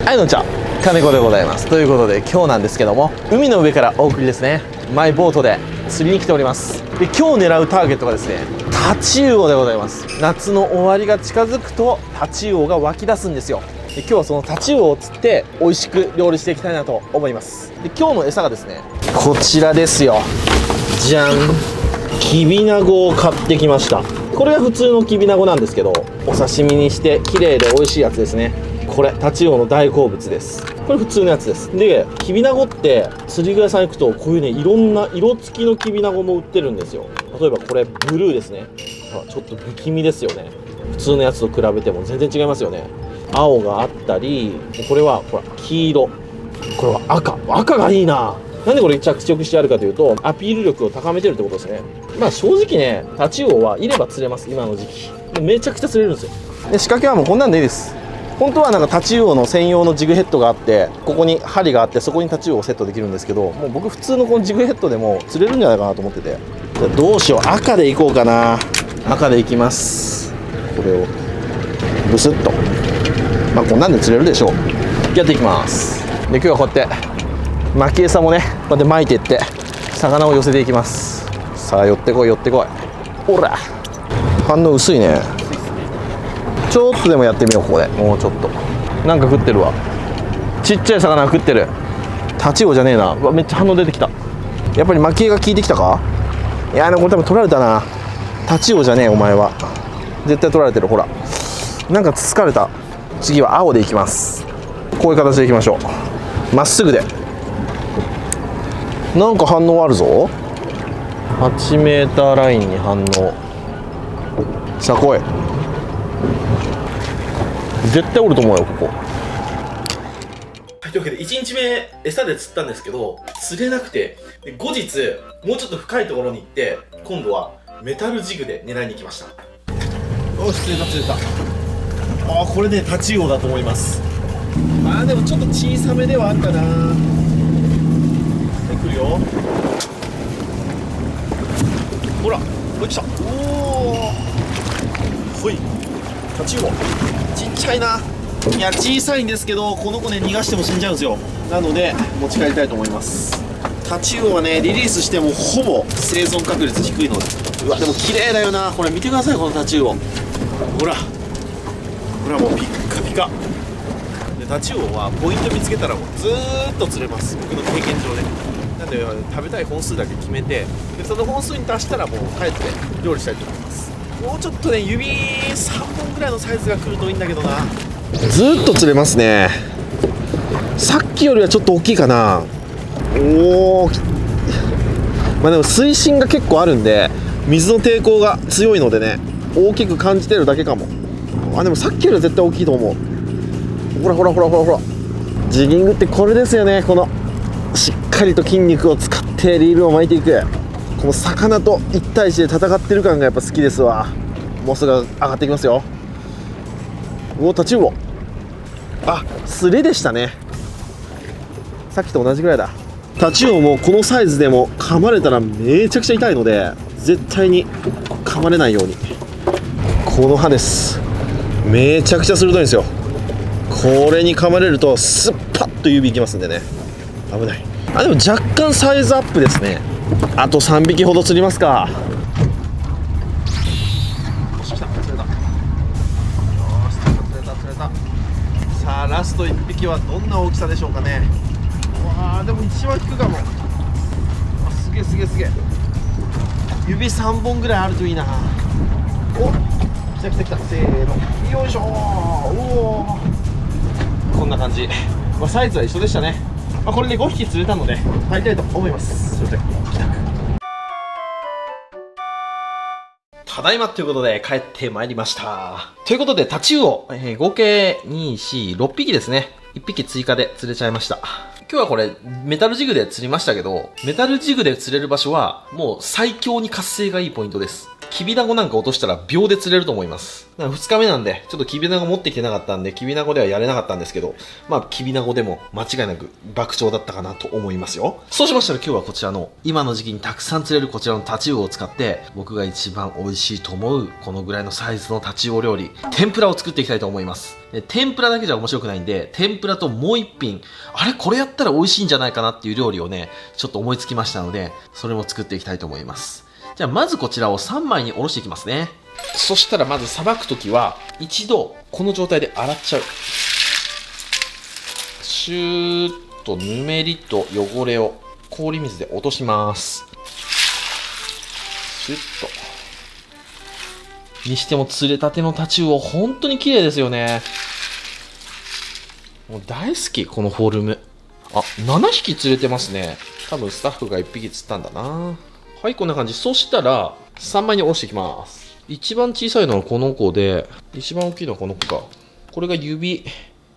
はい、どんにちは、金子でございます。ということで今日なんですけども、海の上からお送りですね。マイボートで釣りに来ております。で、今日狙うターゲットがですね、タチウオでございます。夏の終わりが近づくとタチウオが湧き出すんですよ。で、今日はそのタチウオを釣って美味しく料理していきたいなと思います。で、今日の餌がですね、こちらですよ。じゃん、キビナゴを買ってきました。これが普通のキビナゴなんですけど、お刺身にして綺麗で美味しいやつですね。これタチウオの大好物です。これ普通のやつです。で、キビナゴって釣り具屋さん行くとこういうね、いろんな色付きのキビナゴも売ってるんですよ。例えばこれブルーですね。ちょっと不気味ですよね。普通のやつと比べても全然違いますよね。青があったり、これはほら黄色、これは赤がいいな。なんでこれ着色してあるかというと、アピール力を高めてるってことですね。まあ正直ね、タチウオはいれば釣れます。今の時期めちゃくちゃ釣れるんですよ。で、仕掛けはもうこんなんでいいです。本当はなんかタチウオの専用のジグヘッドがあって、ここに針があって、そこにタチウオをセットできるんですけど、もう僕普通のこのジグヘッドでも釣れるんじゃないかなと思ってて、じゃあどうしよう、赤でいこうかな。赤でいきます。これをブスッと、まあこんなんで釣れるでしょう。やっていきます。で、今日はこうやって巻き餌もね、こうやって巻いていって魚を寄せていきます。さあ寄ってこい寄ってこい。ほら、反応薄いね。ちょっとでもやってみよう。ここでもうちょっとなんか食ってるわ。ちっちゃい魚食ってる。タチウオじゃねえな。うわ、めっちゃ反応出てきた。やっぱり巻き餌が効いてきたか。いや、これ多分取られたな。タチウオじゃねえお前は。絶対取られてる。ほら、なんかつつかれた。次は青でいきます。こういう形でいきましょう。まっすぐで。なんか反応あるぞ。8メーターラインに反応。さあ来い。絶対おると思うよ、ここ。はい、というわけで1日目餌で釣ったんですけど釣れなくて、で後日もうちょっと深いところに行って今度はメタルジグで狙いに行きました。よし、釣れた釣れた。あ、これねタチウオだと思います。まあでもちょっと小さめではあるかな。はい、来るよ。ほら、これ来た。おお、ほい、タチウオちっちゃいな。いや、小さいんですけど、この子ね逃がしても死んじゃうんですよ。なので持ち帰りたいと思います。タチウオはねリリースしてもほぼ生存確率低いので。うわ、でも綺麗だよな。これ見てください、このタチウオ。ほらほら、もうピッカピカで、タチウオはポイント見つけたらもうずーっと釣れます、僕の経験上ね。なんで食べたい本数だけ決めて、でその本数に達したらもう帰って料理したいと思います。もうちょっとね、指3本ぐらいのサイズが来るといいんだけどな。ずーっと釣れますね。さっきよりはちょっと大きいかな。おお、まあでも水深が結構あるんで水の抵抗が強いのでね、大きく感じてるだけかも。あ、でもさっきよりは絶対大きいと思う。ほらほらほらほらほら、ジギングってこれですよね。このしっかりと筋肉を使ってリールを巻いていく、この魚と1対1で戦ってる感がやっぱ好きですわ。もうすぐ上がっていきますよ。おお、タチウオ。あ、スレでしたね。さっきと同じぐらいだ。タチウオもこのサイズでも噛まれたらめちゃくちゃ痛いので、絶対に噛まれないように。この歯です。めちゃくちゃ鋭いんですよ。これに噛まれるとスッパッと指いきますんでね、危ない。あ、でも若干サイズアップですね。あと3匹ほど釣りますか。さあラスト1匹はどんな大きさでしょうかね。わあ、でも一番引くかも。あ、すげえすげえすげえ。指3本ぐらいあるといいな。お、来た来た来た。せーの、よいしょー。おお、こんな感じ。まあ、サイズは一緒でしたね。まあ、これで5匹釣れたので入りたいと思います。それでは帰宅。ただいまということで帰ってまいりました。ということでタチウオ、合計2、4、6匹ですね。1匹追加で釣れちゃいました。今日はこれメタルジグで釣りましたけど、メタルジグで釣れる場所はもう最強に活性がいいポイントです。キビナゴなんか落としたら秒で釣れると思います。2日目なんで、ちょっとキビナゴ持ってきてなかったんで、キビナゴではやれなかったんですけど、まあ、キビナゴでも間違いなく爆釣だったかなと思いますよ。そうしましたら今日はこちらの、今の時期にたくさん釣れるこちらのタチウオを使って、僕が一番美味しいと思う、このぐらいのサイズのタチウオ料理、天ぷらを作っていきたいと思います。で天ぷらだけじゃ面白くないんで、天ぷらともう一品、あれこれやったら美味しいんじゃないかなっていう料理をね、ちょっと思いつきましたので、それも作っていきたいと思います。じゃあまずこちらを3枚におろしていきますね。そしたらまずさばくときは一度この状態で洗っちゃう。シューッとぬめりと汚れを氷水で落とします。シュッと。にしても釣れたてのタチウオ本当に綺麗ですよね。もう大好きこのフォルム。あ、7匹釣れてますね。多分スタッフが1匹釣ったんだな。はい、こんな感じ。そしたら、3枚におろしていきます。一番小さいのはこの子で、一番大きいのはこの子か。これが指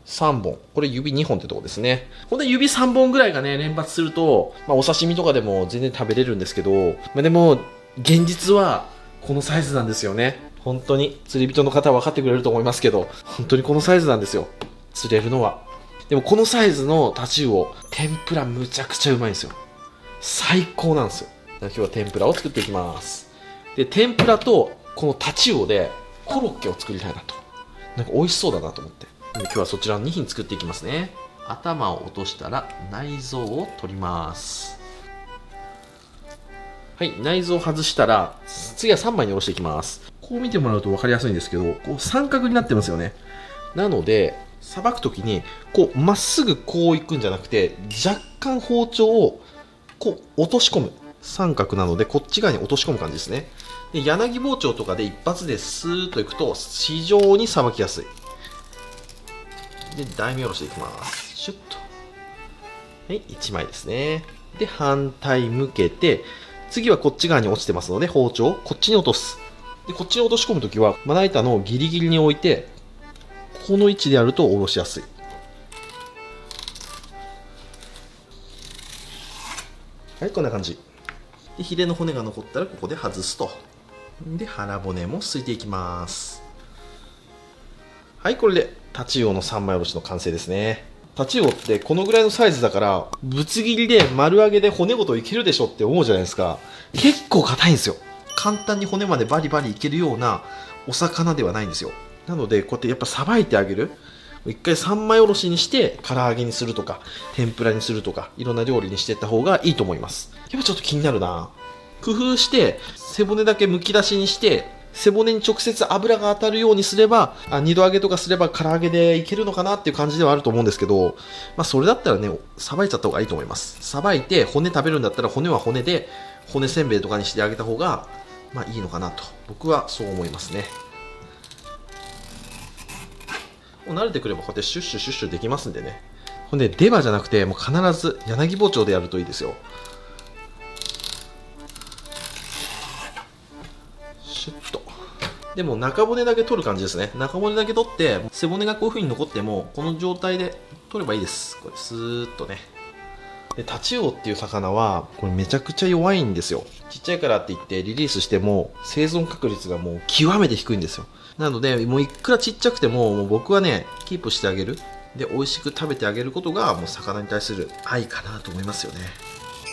3本。これ指2本ってとこですね。ほんで指3本ぐらいがね、連発すると、まあお刺身とかでも全然食べれるんですけど、まあでも、現実はこのサイズなんですよね。本当に、釣り人の方は分かってくれると思いますけど、本当にこのサイズなんですよ。釣れるのは。でもこのサイズのタチウオ、天ぷらむちゃくちゃうまいんですよ。最高なんですよ。今日は天ぷらを作っていきます。で、天ぷらとこのタチウオでコロッケを作りたいなと。なんか美味しそうだなと思って。で今日はそちらの2品作っていきますね。頭を落としたら内臓を取ります。はい、内臓を外したら次は3枚におろしていきます。こう見てもらうと分かりやすいんですけど、こう三角になってますよね。なので、さばくときにこうまっすぐこういくんじゃなくて、若干包丁をこう落とし込む。三角なのでこっち側に落とし込む感じですね。で柳包丁とかで一発でスーッといくと非常にさばきやすい。で大名下ろしていきます。シュッと。はい、1枚ですね。で反対向けて、次はこっち側に落ちてますので包丁をこっちに落とす。でこっちに落とし込むときはまな板のギリギリに置いて、この位置でやると下ろしやすい。はい、こんな感じ。でヒレの骨が残ったらここで外すと。で腹骨もすいていきます。はい、これでタチウオの3枚おろしの完成ですね。タチウオってこのぐらいのサイズだからぶつ切りで丸揚げで骨ごといけるでしょって思うじゃないですか。結構硬いんですよ。簡単に骨までバリバリいけるようなお魚ではないんですよ。なのでこうやってやっぱさばいてあげる。一回3枚おろしにして唐揚げにするとか天ぷらにするとかいろんな料理にしていった方がいいと思います。やっぱちょっと気になるな。工夫して背骨だけむき出しにして背骨に直接油が当たるようにすれば二度揚げとかすれば唐揚げでいけるのかなっていう感じではあると思うんですけど、まあそれだったらねさばいちゃった方がいいと思います。さばいて骨食べるんだったら骨は骨で骨せんべいとかにしてあげた方がまあいいのかなと僕はそう思いますね。もう慣れてくればこうやってシュッシュシュッシュできますんでね。ほんで出刃じゃなくてもう必ず柳包丁でやるといいですよ。シュッと。でも中骨だけ取る感じですね。中骨だけ取って背骨がこういう風に残ってもこの状態で取ればいいです。これスーッとね。でタチウオっていう魚はこれめちゃくちゃ弱いんですよ。ちっちゃいからって言ってリリースしても生存確率がもう極めて低いんですよ。なのでもういくらちっちゃくても、もう僕はねキープしてあげる。で美味しく食べてあげることがもう魚に対する愛かなと思いますよね。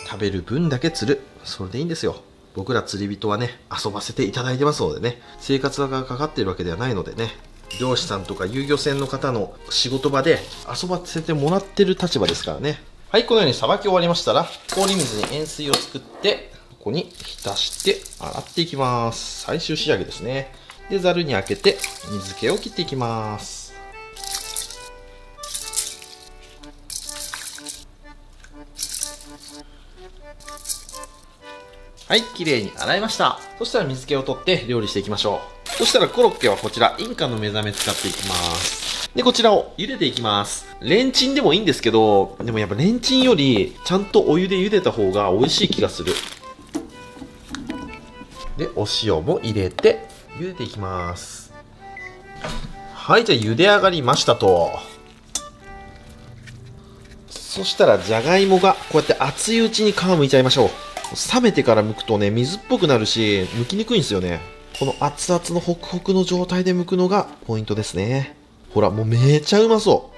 食べる分だけ釣る、それでいいんですよ。僕ら釣り人はね遊ばせていただいてますのでね、生活がかかっているわけではないのでね、漁師さんとか遊漁船の方の仕事場で遊ばせてもらってる立場ですからね。はい、このようにさばき終わりましたら氷水に塩水を作ってここに浸して洗っていきます。最終仕上げですね。でざるにあけて水気を切っていきます。はい、綺麗に洗いました。そしたら水気を取って料理していきましょう。そしたらコロッケはこちらインカの目覚め使っていきます。でこちらを茹でていきます。レンチンでもいいんですけど、でもやっぱレンチンよりちゃんとお湯で茹でた方が美味しい気がする。でお塩も入れて茹でていきます。はい、じゃあ茹で上がりましたと。そしたらじゃがいもがこうやって熱いうちに皮むいちゃいましょう。冷めてから剥くとね、水っぽくなるし剥きにくいんですよね。この熱々のホクホクの状態で剥くのがポイントですね。ほら、もうめちゃうまそ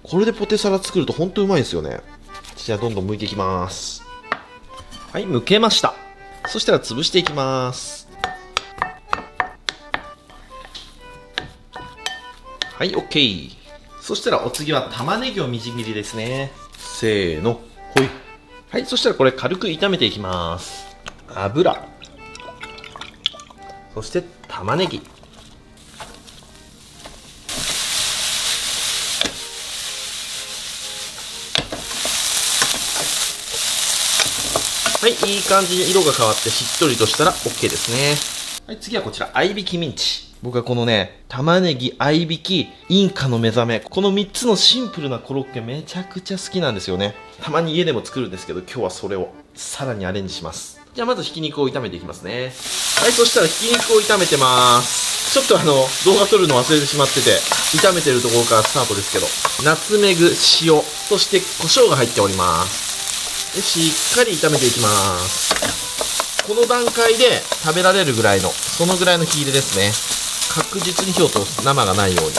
う。これでポテサラ作るとほんとうまいんですよね。じゃあどんどん剥いていきます。はい、剥けました。そしたら潰していきます。はい、OK。そしたらお次は玉ねぎをみじん切りですね。せーの、ほい。はい、そしたらこれ軽く炒めていきます。油、そして玉ねぎ、はい、いい感じに色が変わってしっとりとしたら OK ですね。はい、次はこちら、合いびきミンチ。僕はこのね、玉ねぎ、合いびき、インカの目覚め、この3つのシンプルなコロッケめちゃくちゃ好きなんですよね。たまに家でも作るんですけど、今日はそれをさらにアレンジします。じゃあまずひき肉を炒めていきますね。はい、そしたらひき肉を炒めてます。ちょっと動画撮るの忘れてしまってて、炒めてるところからスタートですけど、ナツメグ、塩、そして胡椒が入っております。で、しっかり炒めていきます。この段階で食べられるぐらいの、そのぐらいの火入れですね。確実に火を通す、生がないように。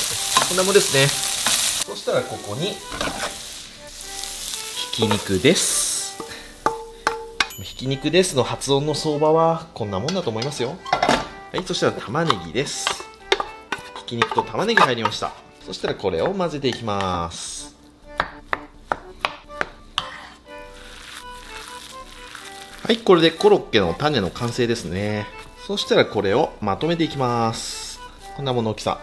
こんなもんですね。そしたらここにひき肉です。ひき肉ですの発音の相場はこんなもんだと思いますよ。はい、そしたら玉ねぎです。ひき肉と玉ねぎ入りました。そしたらこれを混ぜていきます。はい、これでコロッケの種の完成ですね。そしたらこれをまとめていきます。こんなもの大きさ。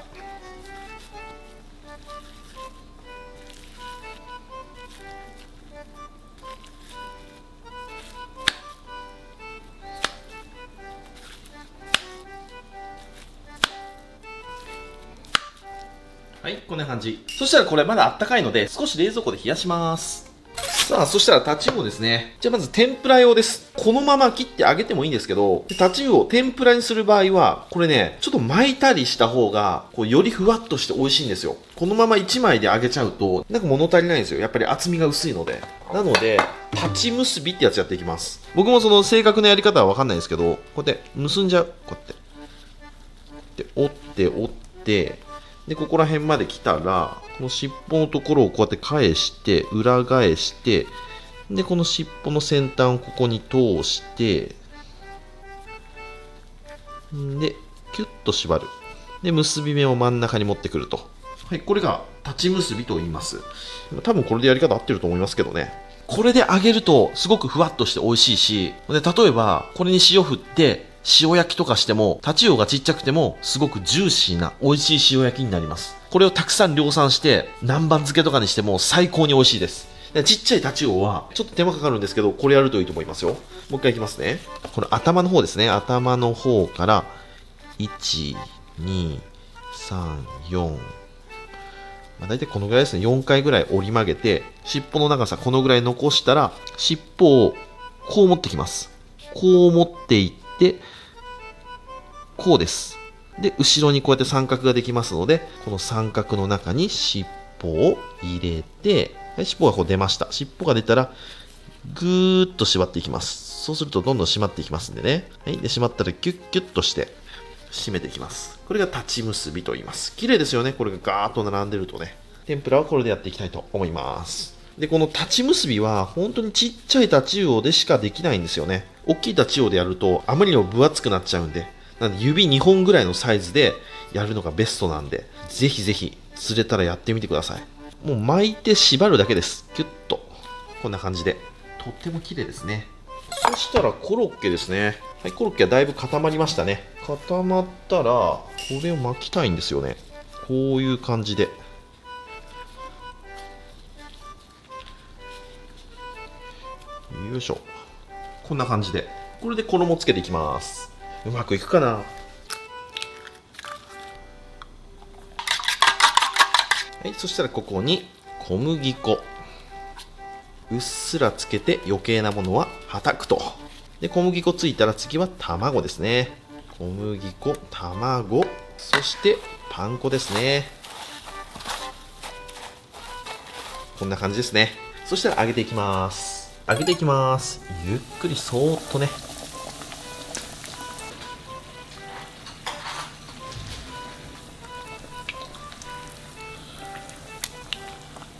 はい、こんな感じ。そしたらこれまだあったかいので少し冷蔵庫で冷やします。さあ、そしたらタチウオですね。じゃあまず天ぷら用です。このまま切って揚げてもいいんですけど、タチウオを天ぷらにする場合は、これね、ちょっと巻いたりした方が、よりふわっとして美味しいんですよ。このまま1枚で揚げちゃうと、なんか物足りないんですよ。やっぱり厚みが薄いので。なので、タチ結びってやつやっていきます。僕もその正確なやり方はわかんないんですけど、こうやって結んじゃう。こうやって。で、折って、で、ここら辺まで来たら、この尻尾のところをこうやって返して、裏返して、で、この尻尾の先端をここに通して、で、キュッと縛る。で、結び目を真ん中に持ってくると。はい、これが立ち結びと言います。多分これでやり方合ってると思いますけどね。これで揚げるとすごくふわっとして美味しいし、で、例えばこれに塩振って、塩焼きとかしても、タチウオがちっちゃくても、すごくジューシーな美味しい塩焼きになります。これをたくさん量産して、南蛮漬けとかにしても最高に美味しいです。ちっちゃいタチウオは、ちょっと手間かかるんですけど、これやるといいと思いますよ。もう一回いきますね。この頭の方ですね。頭の方から、1、2、3、4、だいたいこのぐらいですね。4回ぐらい折り曲げて、尻尾の長さこのぐらい残したら、尻尾をこう持ってきます。こう持っていって、こうです。で、後ろにこうやって三角ができますので、この三角の中に尻尾を入れて、はい、尻尾がこう出ました。尻尾が出たら、ぐーっと縛っていきます。そうするとどんどん締まっていきますんでね。はい。で、締まったらキュッキュッとして締めていきます。これが立ち結びと言います。綺麗ですよね。これがガーッと並んでるとね。天ぷらはこれでやっていきたいと思います。で、この立ち結びは本当にちっちゃいタチウオでしかできないんですよね。大きいタチウオでやるとあまりにも分厚くなっちゃうんで、なんで指2本ぐらいのサイズでやるのがベストなんで、ぜひぜひ釣れたらやってみてください。もう巻いて縛るだけです。キュッと。こんな感じで。とっても綺麗ですね。そしたらコロッケですね。はい、コロッケはだいぶ固まりましたね。固まったら、これを巻きたいんですよね。こういう感じで。よいしょ。こんな感じで。これで衣つけていきます。うまくいくかな。はい、そしたらここに小麦粉。うっすらつけて余計なものははたくと。で、小麦粉ついたら次は卵ですね。小麦粉、卵、そしてパン粉ですね。こんな感じですね。そしたら揚げていきます。揚げていきます。ゆっくりそーっとね。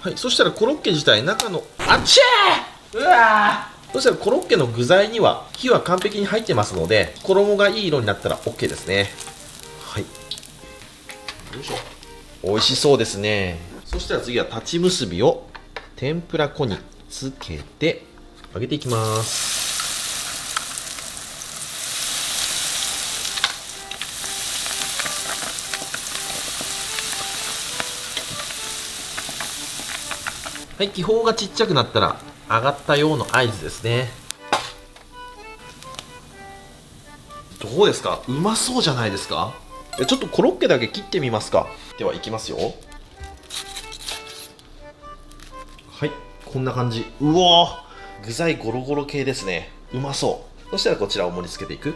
はい、そしたらコロッケ自体中のあっちゃー、うわー、そしたらコロッケの具材には火は完璧に入ってますので、衣がいい色になったら OK ですね。はい、よいしょ。美味しそうですね。そしたら次は立ち結びを天ぷら粉につけて揚げていきます。はい、気泡がちっちゃくなったら揚がったようの合図ですね。どうですか、うまそうじゃないですか。ちょっとコロッケだけ切ってみますか。ではいきますよ。はい、こんな感じ。うおー、具材ゴロゴロ系ですね。うまそう。そしたらこちらを盛り付けていく。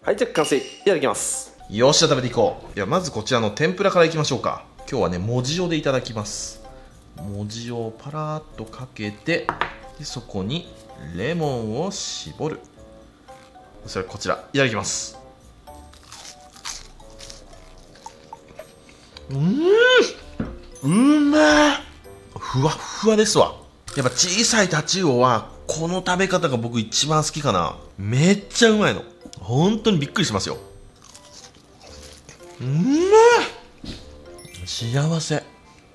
はい、じゃあ完成。いただきます。よっしゃ、食べていこう。ではまずこちらの天ぷらからいきましょうか。今日はね、もじ塩でいただきます。もじ塩をパラーっとかけて、でそこにレモンを絞る。それこちらいただきます。うまい。ふわっふわですわ。やっぱ小さいタチウオはこの食べ方が僕一番好きかな。めっちゃうまいの。本当にびっくりしますよ。うまい。幸せ。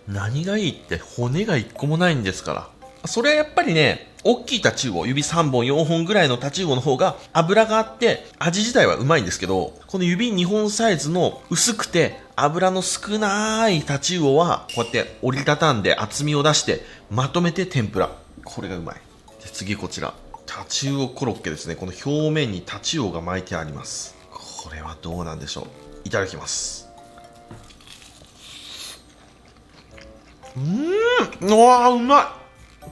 何がいいって骨が一個もないんですから。それはやっぱりね、大きいタチウオ、指3本4本ぐらいのタチウオの方が脂があって味自体はうまいんですけど、この指2本サイズの薄くて脂の少ないタチウオはこうやって折りたたんで厚みを出してまとめて天ぷら。これがうまい。で次こちらタチウオコロッケですね。この表面にタチウオが巻いてあります。これはどうなんでしょう。いただきます。うわー、うまい。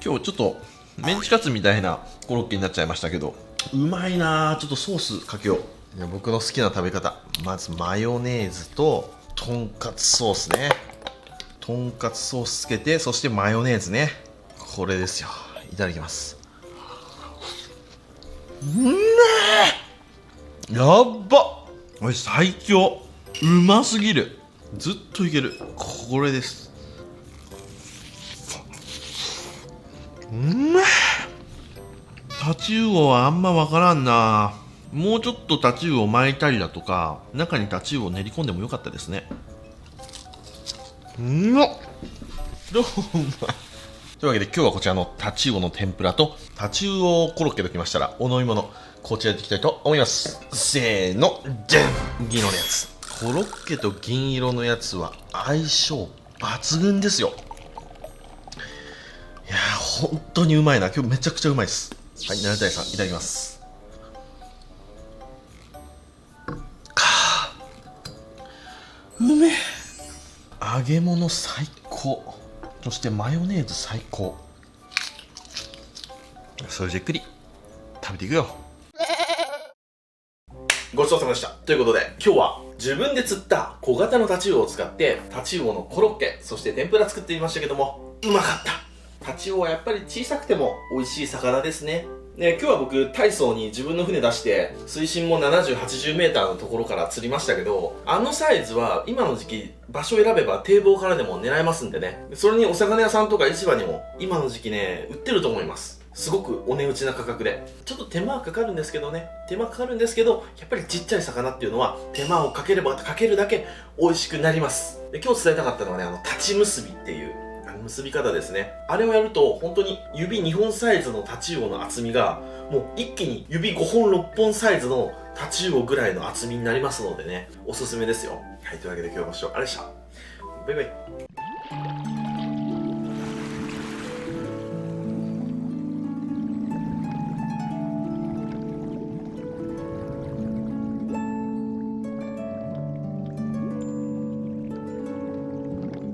今日ちょっとメンチカツみたいなコロッケになっちゃいましたけど、うまいなー。ちょっとソースかけよう。いや、僕の好きな食べ方、まずマヨネーズととんかつソースね。とんかつソースつけて、そしてマヨネーズね。これですよ。いただきます。やっば、おい、最強。うますぎる。ずっといける。これです。タチウオはあんまわからんな。もうちょっとタチウオ巻いたりだとか、中にタチウオ練り込んでもよかったですね。どううまい。というわけで今日はこちらのタチウオの天ぷらとタチウオコロッケときましたら、お飲み物こちらでいきたいと思います。せーの、じゃん、銀色のやつ。コロッケと銀色のやつは相性抜群ですよ。いやー、本当にうまいな。今日めちゃくちゃうまいです。はい、7対3いただきます。うめえ。揚げ物最高。そしてマヨネーズ最高。それじっくり食べていくよ。ごちそうさまでした。ということで今日は自分で釣った小型のタチウオを使ってタチウオのコロッケ、そして天ぷら作ってみましたけども、うまかった。タチウオはやっぱり小さくても美味しい魚ですね。で、今日は僕、大層に自分の船出して、水深も70、80メーターのところから釣りましたけど、あのサイズは今の時期、場所を選べば堤防からでも狙えますんでね。それにお魚屋さんとか市場にも今の時期ね、売ってると思います。すごくお値打ちな価格で。ちょっと手間はかかるんですけどね。手間かかるんですけど、やっぱりちっちゃい魚っていうのは手間をかければかけるだけ美味しくなります。で、今日伝えたかったのはね、立ち結びっていう、結び方ですね。あれをやると本当に指2本サイズのタチウオの厚みがもう一気に指5本6本サイズのタチウオぐらいの厚みになりますのでね、おすすめですよ。はい、というわけで今日ご視聴ありがとうございました。バイバイ。